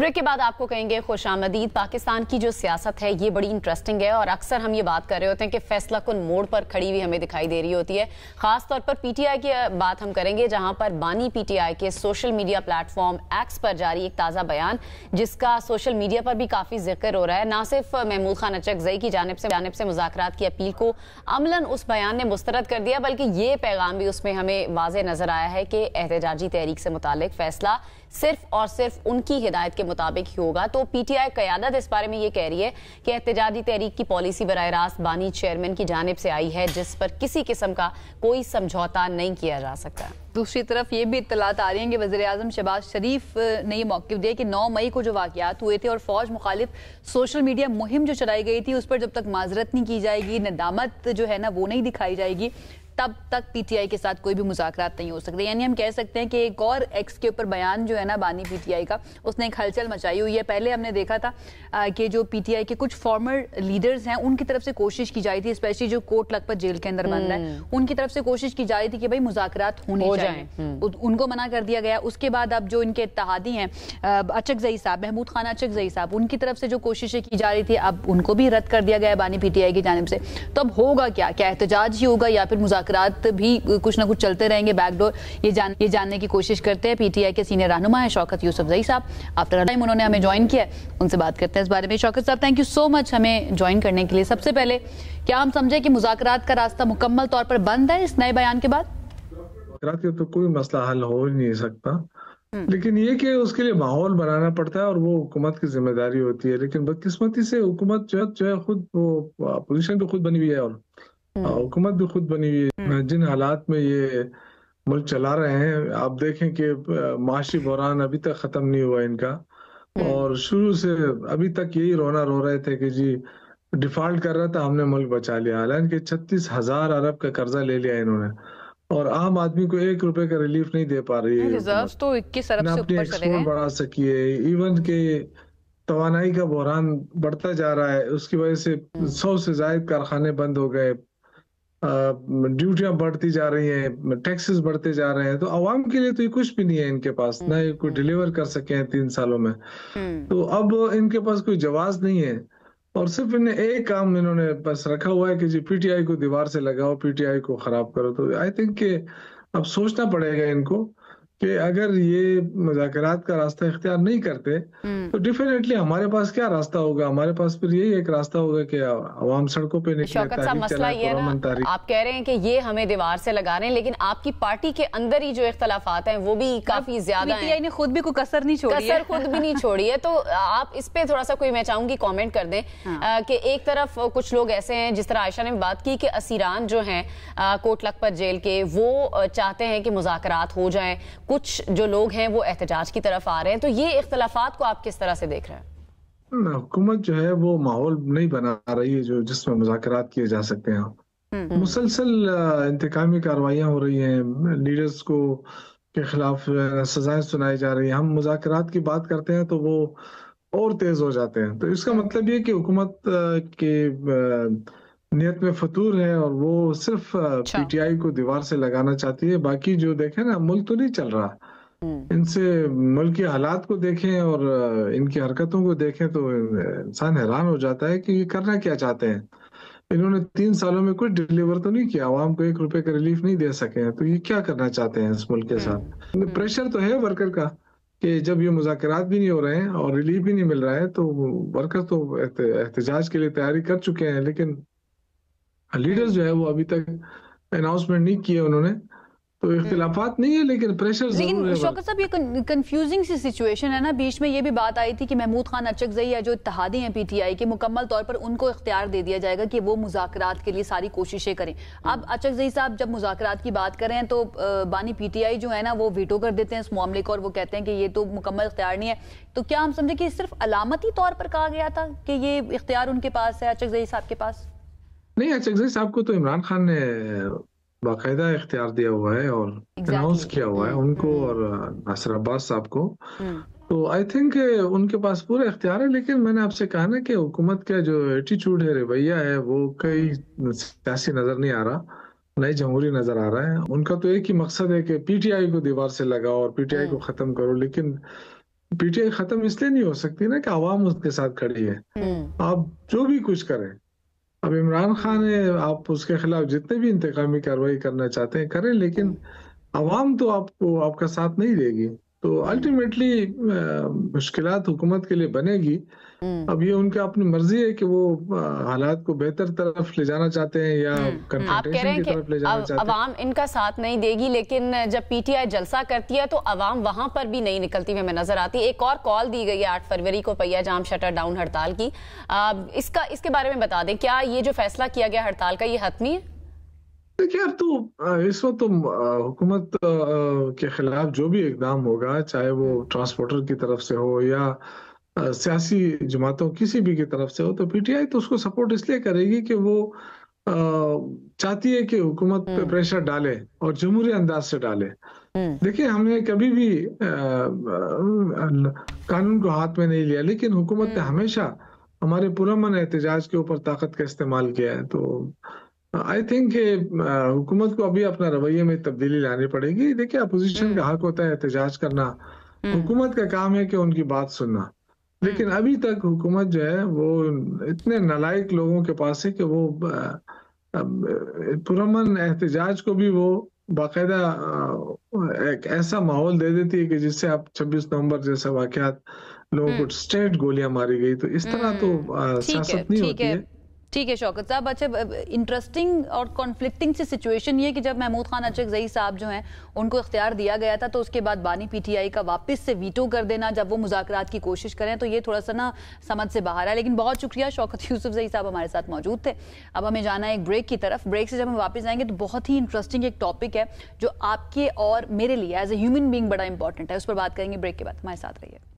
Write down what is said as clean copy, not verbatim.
Break के बाद आपको कहेंगे खुशामदीद। पाकिस्तान की जो सियासत है ये बड़ी इंटरेस्टिंग है और अक्सर हम ये बात कर रहे होते हैं कि फैसला कुन मोड़ पर खड़ी हुई हमें दिखाई दे रही होती है। खास तौर पर पीटीआई की बात हम करेंगे, जहां पर बानी पीटीआई के सोशल मीडिया प्लेटफॉर्म एक्स पर जारी एक ताज़ा बयान, जिसका सोशल मीडिया पर भी काफ़ी जिक्र हो रहा है। ना सिर्फ महमूद खान अचकजई की जानिब से मुज़ाकरात की अपील को अमलन उस बयान ने मुस्तरद कर दिया, बल्कि ये पैगाम भी उसमें हमें वाज़े नजर आया है कि एहतजाजी तहरीक से मुतालिक फैसला सिर्फ और सिर्फ उनकी हिदायत के मुताबिक ही होगा। तो पीटीआई क़यादत इस बारे में ये कह रही है कि एहतजाजी तहरीक की पॉलिसी बराह रास्त बानी चेयरमैन की जानिब से आई है, जिस पर किसी किस्म का कोई समझौता नहीं किया जा सकता। दूसरी तरफ ये भी इत्तलात आ रही हैं कि वज़ीर-ए-आज़म शहबाज शरीफ ने ये मौक़िफ़ दिया कि 9 मई को जो वाक़यात हुए थे और फ़ौज मुखालिफ सोशल मीडिया मुहिम जो चलाई गई थी, उस पर जब तक माजरत नहीं की जाएगी, नदामत जो है ना वो नहीं दिखाई जाएगी, तब तक पीटीआई के साथ कोई भी मुज़ाकरात नहीं हो सकते। यानी हम कह सकते हैं कि एक और एक्स के ऊपर बयान जो है ना बानी पीटीआई का, उसने एक हलचल मचाई हुई है। पहले हमने देखा था कि जो पीटीआई के कुछ फॉर्मर लीडर्स हैं उनकी तरफ से कोशिश की जाई थी, स्पेशली जो कोट लखपत जेल के अंदर बंद है, उनकी तरफ से कोशिश की जा रही थी कि भाई मुज़ाकरात होने चाहिए, उनको मना कर दिया गया। उसके बाद अब जो इनके इत्तेहादी हैं अचकजई साहब, महमूद खान अचकजई साहब, उनकी तरफ से जो कोशिशें की जा रही थी अब उनको भी रद्द कर दिया गया बानी पीटीआई की जानिब से। तो अब होगा क्या एहतजाज ही होगा या फिर मुज़ाकरात भी कुछ ना कुछ चलते रहेंगे बैकडोर? ये जानने की कोशिश करते हैं। पीटीआई के सीनियर रहनुमा है शौकत यूसुफजई साहब, आफ्टर टाइम उन्होंने हमें ज्वाइन किया, उनसे बात करते हैं इस बारे में। शौकत साहब, थैंक यू सो मच हमें ज्वाइन करने के लिए। सबसे पहले क्या हम समझे कि मुज़ाकरात का रास्ता मुकम्मल तौर पर बंद है इस नए बयान के बाद? मुज़ाकरात तो कोई मसला हल हो ही नहीं सकता, लेकिन ये कि उसके लिए माहौल बनाना पड़ता है और वो हुकूमत की जिम्मेदारी होती है। लेकिन बदकिस्मती से हुकूमत जो है खुद वो पोजीशन भी खुद बनी हुई है और हुकूमत भी खुद बनी हुई है। जिन हालात में ये मुल्क चला रहे हैं, आप देखें कि माशी बहरान अभी तक खत्म नहीं हुआ इनका, और शुरू से अभी तक यही रोना रो रहे थे कि जी डिफॉल्ट कर रहा था, हमने मुल्क बचा लिया। हालांकि 36,000 अरब का कर्जा ले लिया इन्होंने और आम आदमी को 1 रुपए का रिलीफ नहीं दे पा रही है। रिजर्व्स तो 21 अरब से अपनी ऊपर चले गए, बढ़ा सकी है। इवन के तवानाई का बहरान बढ़ता जा रहा है, उसकी वजह से 100 से ज्यादा कारखाने बंद हो गए, ड्यूटियां बढ़ती जा रही हैं, टैक्सेस बढ़ते जा रहे हैं। तो आवाम के लिए तो ये कुछ भी नहीं है इनके पास, ना ये कोई डिलीवर कर सके हैं 3 सालों में। तो अब इनके पास कोई जवाब नहीं है और सिर्फ इन्हें एक काम इन्होंने बस रखा हुआ है कि जी पीटीआई को दीवार से लगाओ, पीटीआई को खराब करो। तो आई थिंक कि अब सोचना पड़ेगा इनको कि अगर ये मुज़ाकरात का रास्ता इख्तियार नहीं करते तो डेफिनेटली हमारे पास क्या रास्ता होगा? हमारे पास फिर यही एक रास्ता होगा कि आवाम सड़कों पे निकले। शौकत साहब, मसला ये है ना, आप कह रहे हैं कि ये हमें दीवार से लगा रहे हैं, लेकिन आपकी पार्टी के अंदर ही जो इख्तलाफात हैं वो भी काफी ज्यादा हैं। पीटीआई ने खुद भी कोई कसर नहीं छोड़ी है, खुद भी नहीं छोड़ी है। तो आप इस पे थोड़ा सा कोई, मैं चाहूंगी कमेंट कर दें कि एक तरफ कुछ लोग ऐसे हैं, जिस तरह आयशा ने बात की कि असीरान जो हैं कोट लखपत जेल के, वो चाहते हैं कि मुज़ाकरात हो जाएं, कुछ जो लोग हैं वो एहतजाज की तरफ आ रहे हैं। तो ये इख्तलाफात को आप किस तरह से देख रहे हैं? हुकूमत जो है वो माहौल नहीं बना रही है जो जिसमें मुज़ाकरात किए जा सकते हैं। मुसलसल इंतकामी कार्रवाइयां हो रही हैं, लीडर्स को के खिलाफ सजाएं सुनाई जा रही हैं। हम मुज़ाकरात की बात करते हैं तो वो और तेज हो जाते हैं। तो इसका मतलब ये कि हुकूमत के नियत में फतूर है और वो सिर्फ पीटीआई को दीवार से लगाना चाहती है। बाकी जो देखें ना, मुल्क तो नहीं चल रहा। इनसे मुल्क के हालात को देखें और इनकी हरकतों को देखें तो इंसान हैरान हो जाता है कि ये करना क्या चाहते हैं। इन्होंने 3 सालों में कुछ डिलीवर तो नहीं किया, आवाम को 1 रुपए का रिलीफ नहीं दे सके हैं। तो ये क्या करना चाहते हैं इस मुल्क के साथ? प्रेशर तो है वर्कर का कि जब ये मुज़ाकरात भी नहीं हो रहे हैं और रिलीफ भी नहीं मिल रहा है तो वर्कर तो एहतजाज के लिए तैयारी कर चुके हैं, लेकिन लीडर्स जो है वो अभी तक अनाउंसमेंट नहीं किए उन्होंने। तो इख्तिलाफात नहीं है लेकिन प्रेशर जरूर है। शौकत साहब, ये कंफ्यूजिंग सी सिचुएशन है ना। बीच में ये भी बात आई थी कि महमूद खान अचकजई या जो इत्तेहादी हैं पीटीआई के, मुकम्मल तौर पर उनको इख्तियार दे दिया जाएगा कि वो मुज़ाकरात के लिए सारी कोशिशें करें। अब अचकजई साहब जब मुज़ाकरात की बात कर रहे हैं तो बानी पीटीआई जो है ना वो वीटो कर देते हैं इस मामले को और वो कहते हैं कि ये तो मुकम्मल इख्तियार नहीं है। तो क्या हम समझे कि सिर्फ अलामती तौर पर कहा गया था कि ये इख्तियार उनके पास है, अचकजई साहब के पास? नहीं, अचकजई साहब को तो इमरान खान ने बाकायदा इख्तियार दिया हुआ है और अनाउंस किया हुआ है उनको और नासिर अब्बास साहब को। तो आई थिंक उनके पास पूरा इख्तियार है। लेकिन मैंने आपसे कहा ना कि हुकूमत का जो एटीट्यूड है, रवैया है, वो कई सियासी नजर नहीं आ रहा, नई जमहूरी नजर आ रहा है। उनका तो एक ही मकसद है कि पीटीआई को दीवार से लगाओ और पीटीआई को खत्म करो। लेकिन पीटीआई खत्म इसलिए नहीं हो सकती ना कि आवाम उसके साथ खड़ी है। आप जो भी कुछ करें, अब इमरान खान है, आप उसके खिलाफ जितने भी इंतकामी कार्रवाई करना चाहते हैं करें, लेकिन आवाम तो आपको आपका साथ नहीं देगी। तो अल्टीमेटली मुश्किलात हुकूमत के लिए बनेगी। अब ये उनकी अपनी मर्जी है कि वो हालात को बेहतर तरफ ले जाना चाहते हैं या आप कह रहे हैं कि अवाम इनका साथ नहीं देगी, लेकिन जब पीटीआई जलसा करती है तो अवाम वहां पर भी नहीं निकलती हमें नजर आती है। एक और कॉल दी गई है 8 फरवरी को पहिया जाम शटर डाउन हड़ताल की, इसके बारे में बता दें, क्या ये जो फैसला किया गया हड़ताल का ये हतमी है? देखिए, अब तो इस वक्त तो हुकूमत के खिलाफ जो भी इकदाम होगा, चाहे वो ट्रांसपोर्टर की तरफ से हो या सियासी जमातों किसी भी की तरफ से हो, तो पीटीआई तो उसको सपोर्ट इसलिए करेगी कि वो चाहती है कि हुकूमत पे प्रेशर डाले और जमहूरी अंदाज से डाले। देखिए, हमने कभी भी कानून को हाथ में नहीं लिया, लेकिन हुकूमत ने हमेशा हमारे पुरअमन एहतजाज के ऊपर ताकत का इस्तेमाल किया है। तो आई थिंक हुकूमत को अभी अपना रवैये में तब्दीली लानी पड़ेगी। देखिए, अपोजिशन का हक होता है एहतजाज करना, हुकूमत का काम है कि उनकी बात सुनना, लेकिन अभी तक हुकूमत जो है वो इतने नालायक लोगों के पास है कि वो पुरअमन एहतजाज को भी वो बाकायदा एक ऐसा माहौल दे देती है कि जिससे आप 26 नवंबर जैसे वाकयात, लोगों को स्ट्रेट गोलियां मारी गई। तो इस तरह तो सियासत नहीं होती है। ठीक है शौकत साहब। अच्छा, इंटरेस्टिंग और कॉन्फ्लिक्टिंग सी सिचुएशन ये कि जब महमूद खान अचकजई साहब जो हैं उनको इख्तियार दिया गया था, तो उसके बाद बानी पीटीआई का वापस से वीटो कर देना जब वो मुज़ाकरात की कोशिश करें, तो ये थोड़ा सा ना समझ से बाहर है। लेकिन बहुत शुक्रिया, शौकत यूसुफजई साहब हमारे साथ मौजूद थे। अब हमें जाना है एक ब्रेक की तरफ। ब्रेक से जब हम वापस आएंगे तो बहुत ही इंटरेस्टिंग एक टॉपिक है जो आपके और मेरे लिए एज ए ह्यूमन बीइंग बड़ा इंपॉर्टेंट है, उस पर बात करेंगे ब्रेक के बाद। हमारे साथ रहिए।